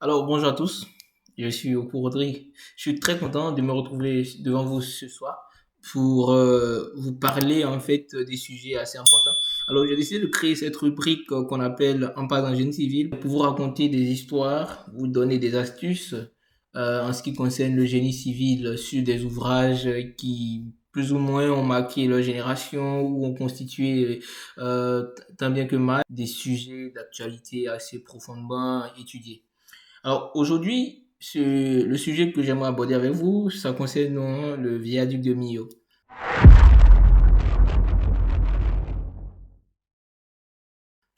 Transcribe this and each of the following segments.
Alors, bonjour à tous, je suis Oku Rodrigue. Je suis très content de me retrouver devant vous ce soir pour vous parler en fait des sujets assez importants. Alors, j'ai décidé de créer cette rubrique qu'on appelle En pas en génie civil pour vous raconter des histoires, vous donner des astuces en ce qui concerne le génie civil sur des ouvrages qui plus ou moins ont marqué leur génération ou ont constitué tant bien que mal des sujets d'actualité assez profondément étudiés. Alors aujourd'hui, le sujet que j'aimerais aborder avec vous, ça concerne le viaduc de Millau.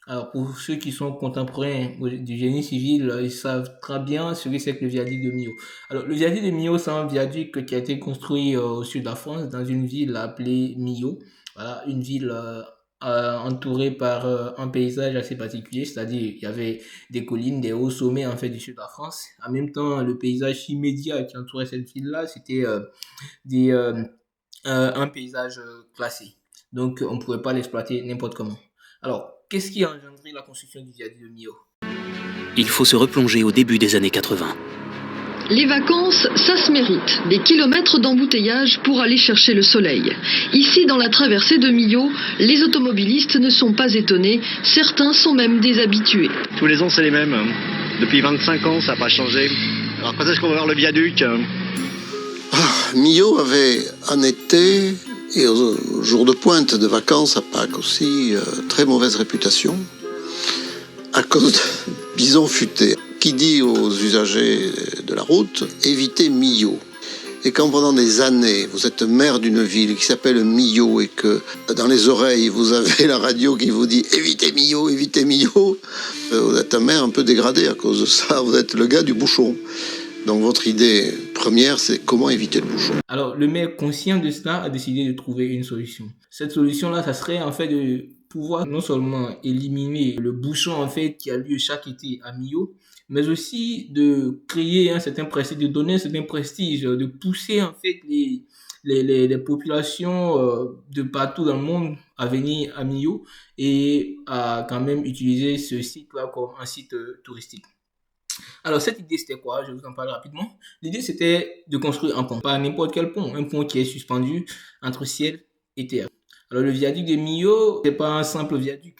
Alors pour ceux qui sont contemporains du génie civil, ils savent très bien ce que c'est que le viaduc de Millau. Alors le viaduc de Millau, c'est un viaduc qui a été construit au sud de la France, dans une ville appelée Millau. Voilà, une ville entourée par un paysage assez particulier, c'est-à-dire il y avait des collines, des hauts sommets en fait du sud de la France. En même temps, le paysage immédiat qui entourait cette ville-là, c'était des, un paysage classé. Donc on ne pouvait pas l'exploiter n'importe comment. Alors, qu'est-ce qui a engendré la construction du viaduc de Millau? Il faut se replonger au début des années 80. Les vacances, ça se mérite. Des kilomètres d'embouteillage pour aller chercher le soleil. Ici, dans la traversée de Millau, les automobilistes ne sont pas étonnés. Certains sont même déshabitués. Tous les ans, c'est les mêmes. Depuis 25 ans, ça n'a pas changé. Alors, quand est-ce qu'on va voir le viaduc? Millau avait en été et aux jours de pointe de vacances à Pâques aussi très mauvaise réputation à cause de bison futé. Qui dit aux usagers de la route, évitez Millau. Et quand pendant des années, vous êtes maire d'une ville qui s'appelle Millau et que dans les oreilles, vous avez la radio qui vous dit évitez Millau, vous êtes un maire un peu dégradé à cause de ça, vous êtes le gars du bouchon. Donc votre idée première, c'est comment éviter le bouchon. Alors le maire, conscient de cela, a décidé de trouver une solution. Cette solution-là, ça serait en fait de pouvoir non seulement éliminer le bouchon en fait qui a lieu chaque été à Millau, mais aussi de créer un certain prestige, de donner un certain prestige, de pousser en fait les populations de partout dans le monde à venir à Millau et à quand même utiliser ce site-là comme un site touristique. Alors, cette idée, c'était quoi? Je vous en parle rapidement. L'idée, c'était de construire un pont. Pas n'importe quel pont. Un pont qui est suspendu entre ciel et terre. Alors, le viaduc de Millau, c'est pas un simple viaduc.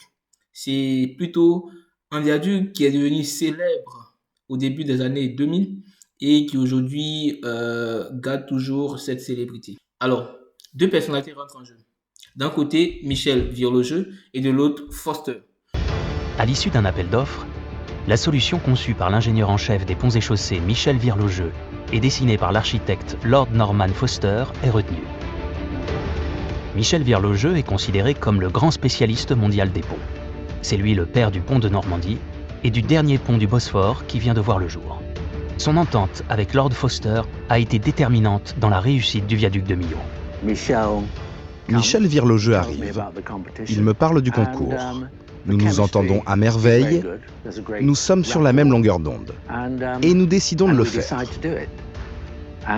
C'est plutôt un viaduc qui est devenu célèbre au début des années 2000 et qui aujourd'hui garde toujours cette célébrité. Alors, deux personnalités rentrent en jeu. D'un côté, Michel Virlogeux et de l'autre, Foster. À l'issue d'un appel d'offres, la solution conçue par l'ingénieur en chef des ponts et chaussées Michel Virlogeux et dessinée par l'architecte Lord Norman Foster est retenue. Michel Virlogeux est considéré comme le grand spécialiste mondial des ponts. C'est lui le père du pont de Normandie et du dernier pont du Bosphore qui vient de voir le jour. Son entente avec Lord Foster a été déterminante dans la réussite du viaduc de Millau. Michel Virlogeux arrive. Il me parle du concours. Nous nous entendons à merveille, nous sommes sur la même longueur d'onde et nous décidons de le faire.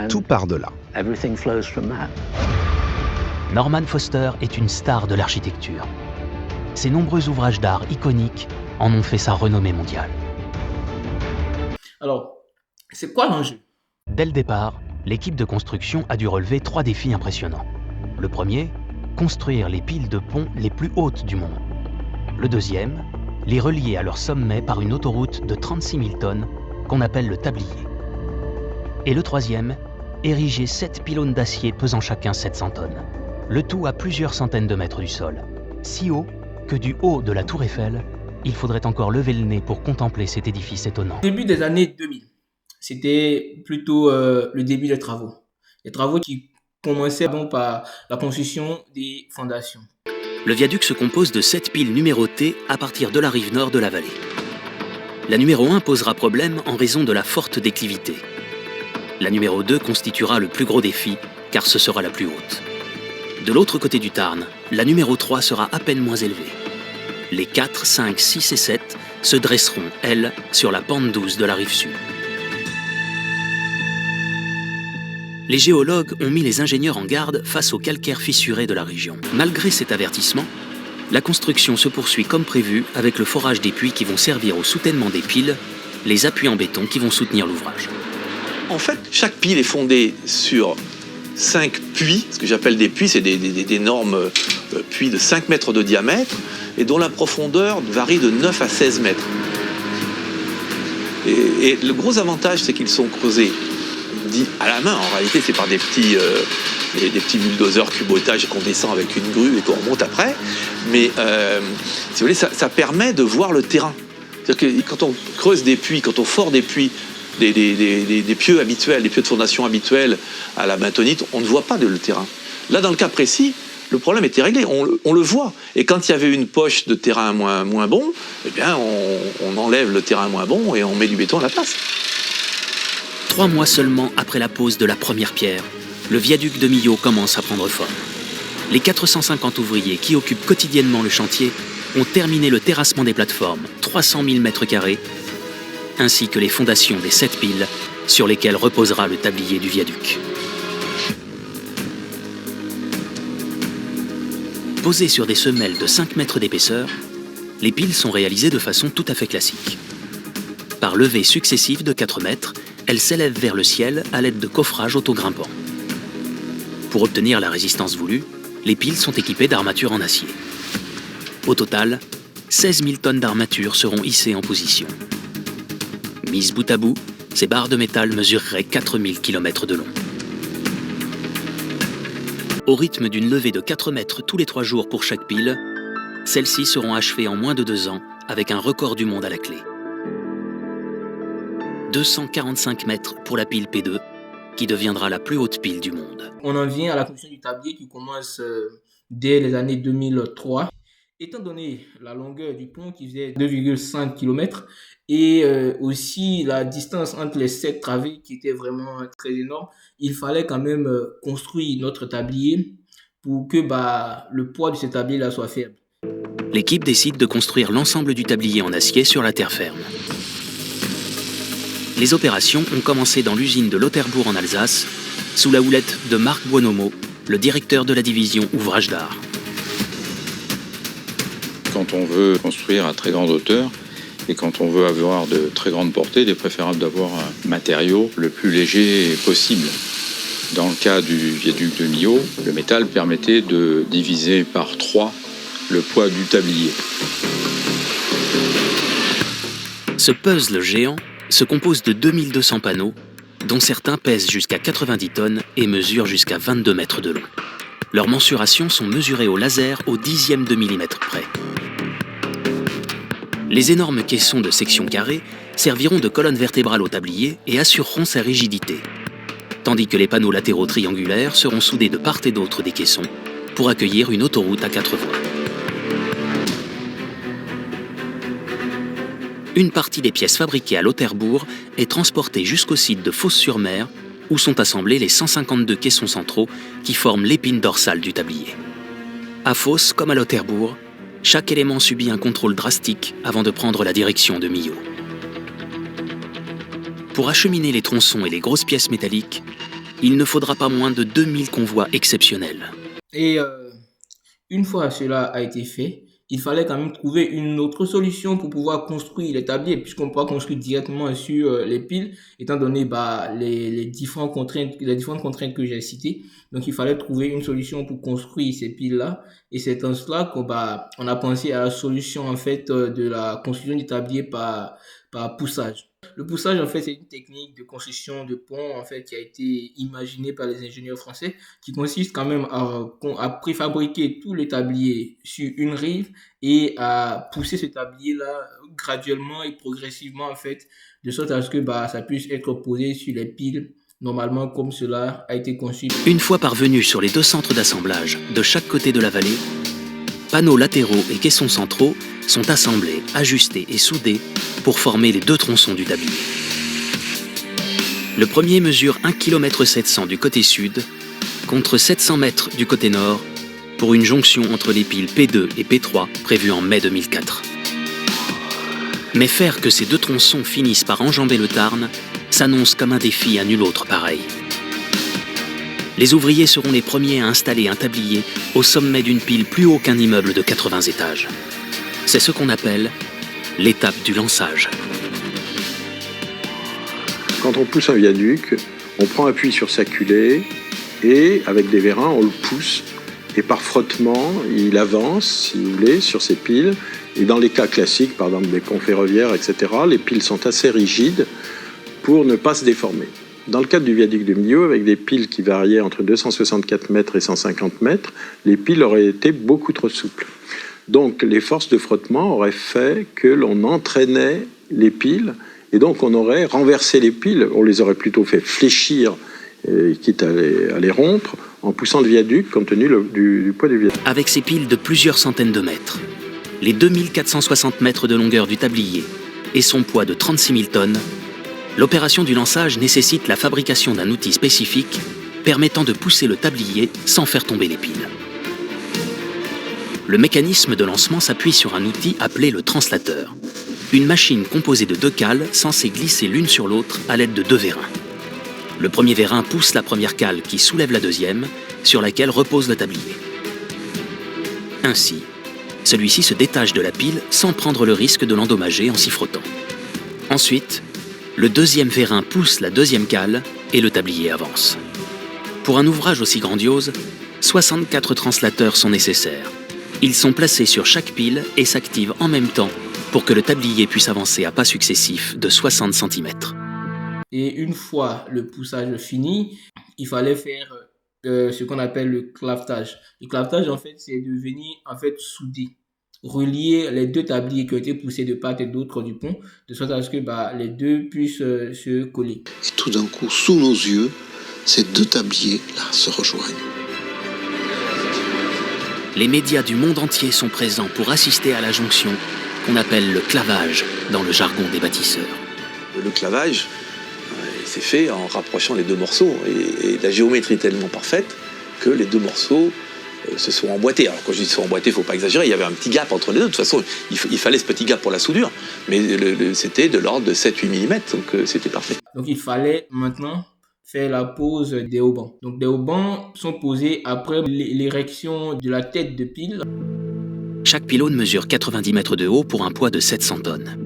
Tout part de là. Norman Foster est une star de l'architecture. Ses nombreux ouvrages d'art iconiques en ont fait sa renommée mondiale. Alors, c'est quoi l'enjeu? Dès le départ, l'équipe de construction a dû relever 3 défis impressionnants. Le premier, construire les piles de pont les plus hautes du monde. Le deuxième, les relier à leur sommet par une autoroute de 36 000 tonnes qu'on appelle le tablier. Et le troisième, ériger 7 pylônes d'acier pesant chacun 700 tonnes. Le tout à plusieurs centaines de mètres du sol. Si haut que du haut de la tour Eiffel, il faudrait encore lever le nez pour contempler cet édifice étonnant. Au début des années 2000, c'était plutôt le début des travaux. Les travaux qui commençaient donc par la construction des fondations. Le viaduc se compose de 7 piles numérotées à partir de la rive nord de la vallée. La numéro 1 posera problème en raison de la forte déclivité. La numéro 2 constituera le plus gros défi, car ce sera la plus haute. De l'autre côté du Tarn, la numéro 3 sera à peine moins élevée. Les 4, 5, 6 et 7 se dresseront, elles, sur la pente douce de la rive sud. Les géologues ont mis les ingénieurs en garde face au calcaire fissuré de la région. Malgré cet avertissement, la construction se poursuit comme prévu avec le forage des puits qui vont servir au soutènement des piles les appuis en béton qui vont soutenir l'ouvrage. En fait, chaque pile est fondée sur 5 puits, ce que j'appelle des puits, c'est d'énormes puits de 5 mètres de diamètre et dont la profondeur varie de 9 à 16 mètres. Et le gros avantage, c'est qu'ils sont creusés dit à la main. En réalité, c'est par des petits bulldozers cubotage qu'on descend avec une grue et qu'on remonte après. Mais si vous voulez, ça permet de voir le terrain. C'est-à-dire que quand on creuse des puits, quand on fore des puits, des pieux habituels, des pieux de fondation habituels à la bentonite, on ne voit pas le terrain. Là, dans le cas précis, le problème était réglé, on le voit. Et quand il y avait une poche de terrain moins bon, eh bien, on enlève le terrain moins bon et on met du béton à la place. 3 mois seulement après la pose de la première pierre, le viaduc de Millau commence à prendre forme. Les 450 ouvriers qui occupent quotidiennement le chantier ont terminé le terrassement des plateformes, 300 000 m², ainsi que les fondations des 7 piles sur lesquelles reposera le tablier du viaduc. Posées sur des semelles de 5 mètres d'épaisseur, les piles sont réalisées de façon tout à fait classique. Par levées successives de 4 mètres, elles s'élèvent vers le ciel à l'aide de coffrages autogrimpants. Pour obtenir la résistance voulue, les piles sont équipées d'armatures en acier. Au total, 16 000 tonnes d'armature seront hissées en position. Mises bout à bout, ces barres de métal mesureraient 4000 km de long. Au rythme d'une levée de 4 mètres tous les 3 jours pour chaque pile, celles-ci seront achevées en moins de 2 ans avec un record du monde à la clé. 245 mètres pour la pile P2, qui deviendra la plus haute pile du monde. On en vient à la construction du tablier qui commence dès les années 2003. Étant donné la longueur du pont qui faisait 2,5 km et aussi la distance entre les 7 travées qui était vraiment très énorme, il fallait quand même construire notre tablier pour que le poids de ce tablier là soit faible. L'équipe décide de construire l'ensemble du tablier en acier sur la terre ferme. Les opérations ont commencé dans l'usine de Lauterbourg en Alsace, sous la houlette de Marc Buonomo, le directeur de la division ouvrage d'art. Quand on veut construire à très grande hauteur et quand on veut avoir de très grandes portées, il est préférable d'avoir un matériau le plus léger possible. Dans le cas du viaduc de Millau, le métal permettait de diviser par 3 le poids du tablier. Ce puzzle géant se compose de 2200 panneaux, dont certains pèsent jusqu'à 90 tonnes et mesurent jusqu'à 22 mètres de long. Leurs mensurations sont mesurées au laser au 10e de millimètre près. Les énormes caissons de section carrée serviront de colonne vertébrale au tablier et assureront sa rigidité, tandis que les panneaux latéraux triangulaires seront soudés de part et d'autre des caissons pour accueillir une autoroute à 4 voies. Une partie des pièces fabriquées à Lauterbourg est transportée jusqu'au site de Fos-sur-Mer, où sont assemblés les 152 caissons centraux qui forment l'épine dorsale du tablier. À Fos comme à Lauterbourg, chaque élément subit un contrôle drastique avant de prendre la direction de Millau. Pour acheminer les tronçons et les grosses pièces métalliques, il ne faudra pas moins de 2000 convois exceptionnels. Et une fois cela a été fait, il fallait quand même trouver une autre solution pour pouvoir construire les tabliers, puisqu'on peut pas construire directement sur les piles, étant donné les différentes contraintes que j'ai citées. Donc il fallait trouver une solution pour construire ces piles-là, et c'est en cela qu'on on a pensé à la solution en fait de la construction du tablier par poussage. Le poussage, en fait, c'est une technique de construction de pont, en fait, qui a été imaginée par les ingénieurs français, qui consiste quand même à préfabriquer tous les tabliers sur une rive et à pousser ce tablier-là graduellement et progressivement, en fait, de sorte à ce que ça puisse être posé sur les piles, normalement, comme cela a été conçu. Une fois parvenus sur les 2 centres d'assemblage de chaque côté de la vallée, panneaux latéraux et caissons centraux sont assemblés, ajustés et soudés pour former les 2 tronçons du tablier. Le premier mesure 1,7 km du côté sud contre 700 mètres du côté nord pour une jonction entre les piles P2 et P3 prévue en mai 2004. Mais faire que ces 2 tronçons finissent par enjamber le Tarn s'annonce comme un défi à nul autre pareil. Les ouvriers seront les premiers à installer un tablier au sommet d'une pile plus haut qu'un immeuble de 80 étages. C'est ce qu'on appelle l'étape du lançage. Quand on pousse un viaduc, on prend appui sur sa culée et avec des vérins, on le pousse. Et par frottement, il avance, si vous voulez, sur ses piles. Et dans les cas classiques, par exemple des ponts ferroviaires, etc., les piles sont assez rigides pour ne pas se déformer. Dans le cadre du viaduc de Millau, avec des piles qui variaient entre 264 mètres et 150 mètres, les piles auraient été beaucoup trop souples. Donc les forces de frottement auraient fait que l'on entraînait les piles, et donc on aurait renversé les piles, on les aurait plutôt fait fléchir, quitte à les rompre, en poussant le viaduc compte tenu du poids du viaduc. Avec ces piles de plusieurs centaines de mètres, les 2460 mètres de longueur du tablier et son poids de 36 000 tonnes, l'opération du lançage nécessite la fabrication d'un outil spécifique permettant de pousser le tablier sans faire tomber les piles. Le mécanisme de lancement s'appuie sur un outil appelé le translateur, une machine composée de 2 cales censées glisser l'une sur l'autre à l'aide de 2 vérins. Le premier vérin pousse la première cale qui soulève la deuxième, sur laquelle repose le tablier. Ainsi, celui-ci se détache de la pile sans prendre le risque de l'endommager en s'y frottant. Ensuite, le deuxième vérin pousse la deuxième cale et le tablier avance. Pour un ouvrage aussi grandiose, 64 translateurs sont nécessaires. Ils sont placés sur chaque pile et s'activent en même temps pour que le tablier puisse avancer à pas successifs de 60 cm. Et une fois le poussage fini, il fallait faire ce qu'on appelle le clavetage. Le clavetage, en fait, c'est de venir souder, relier les 2 tabliers qui ont été poussés de part et d'autre du pont, de sorte à ce que les 2 puissent se coller. Et tout d'un coup, sous nos yeux, ces 2 tabliers-là se rejoignent. Les médias du monde entier sont présents pour assister à la jonction qu'on appelle le clavage dans le jargon des bâtisseurs. Le clavage, c'est fait en rapprochant les 2 morceaux et la géométrie est tellement parfaite que les 2 morceaux se sont emboîtés. Alors quand je dis se sont emboîtés, il ne faut pas exagérer, il y avait un petit gap entre les deux. De toute façon, il fallait ce petit gap pour la soudure, mais c'était de l'ordre de 7-8 mm, donc c'était parfait. Donc il fallait maintenant faire la pose des haubans. Donc les haubans sont posés après l'érection de la tête de pile. Chaque pylône mesure 90 mètres de haut pour un poids de 700 tonnes.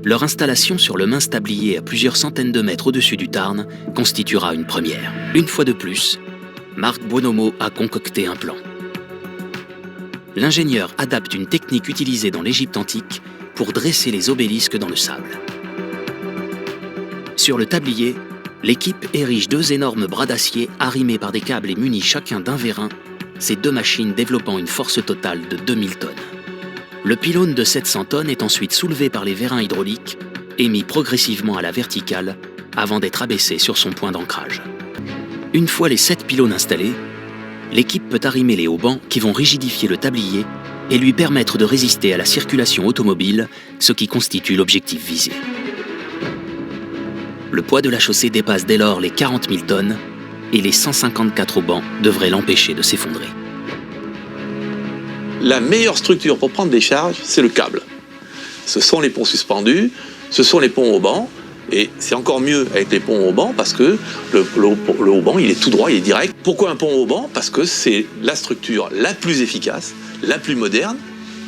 Leur installation sur le mince tablier à plusieurs centaines de mètres au-dessus du Tarn constituera une première. Une fois de plus, Marc Bonomo a concocté un plan. L'ingénieur adapte une technique utilisée dans l'Égypte antique pour dresser les obélisques dans le sable. Sur le tablier, l'équipe érige 2 énormes bras d'acier arrimés par des câbles et munis chacun d'un vérin, ces 2 machines développant une force totale de 2000 tonnes. Le pylône de 700 tonnes est ensuite soulevé par les vérins hydrauliques et mis progressivement à la verticale avant d'être abaissé sur son point d'ancrage. Une fois les 7 pylônes installés, l'équipe peut arrimer les haubans qui vont rigidifier le tablier et lui permettre de résister à la circulation automobile, ce qui constitue l'objectif visé. Le poids de la chaussée dépasse dès lors les 40 000 tonnes et les 154 haubans devraient l'empêcher de s'effondrer. La meilleure structure pour prendre des charges, c'est le câble. Ce sont les ponts suspendus, ce sont les ponts haubans, et c'est encore mieux avec les ponts haubans parce que le hauban, il est tout droit, il est direct. Pourquoi un pont hauban ? Parce que c'est la structure la plus efficace, la plus moderne,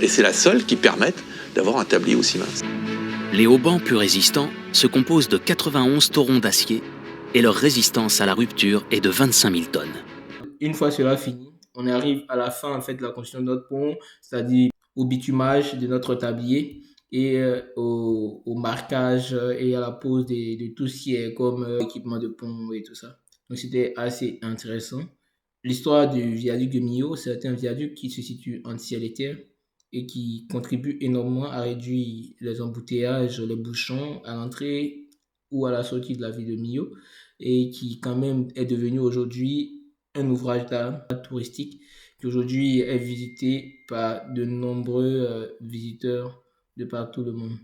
et c'est la seule qui permette d'avoir un tablier aussi mince. Les haubans plus résistants se composent de 91 torons d'acier et leur résistance à la rupture est de 25 000 tonnes. Une fois cela fini, on arrive à la fin de la construction de notre pont, c'est-à-dire au bitumage de notre tablier et au marquage et à la pose de tout ce qui est comme équipement de pont et tout ça. Donc c'était assez intéressant. L'histoire du viaduc de Millau, c'est un viaduc qui se situe entre ciel et terre et qui contribue énormément à réduire les embouteillages, les bouchons à l'entrée ou à la sortie de la ville de Millau et qui quand même est devenu aujourd'hui un ouvrage d'art touristique qui aujourd'hui est visité par de nombreux visiteurs de partout le monde.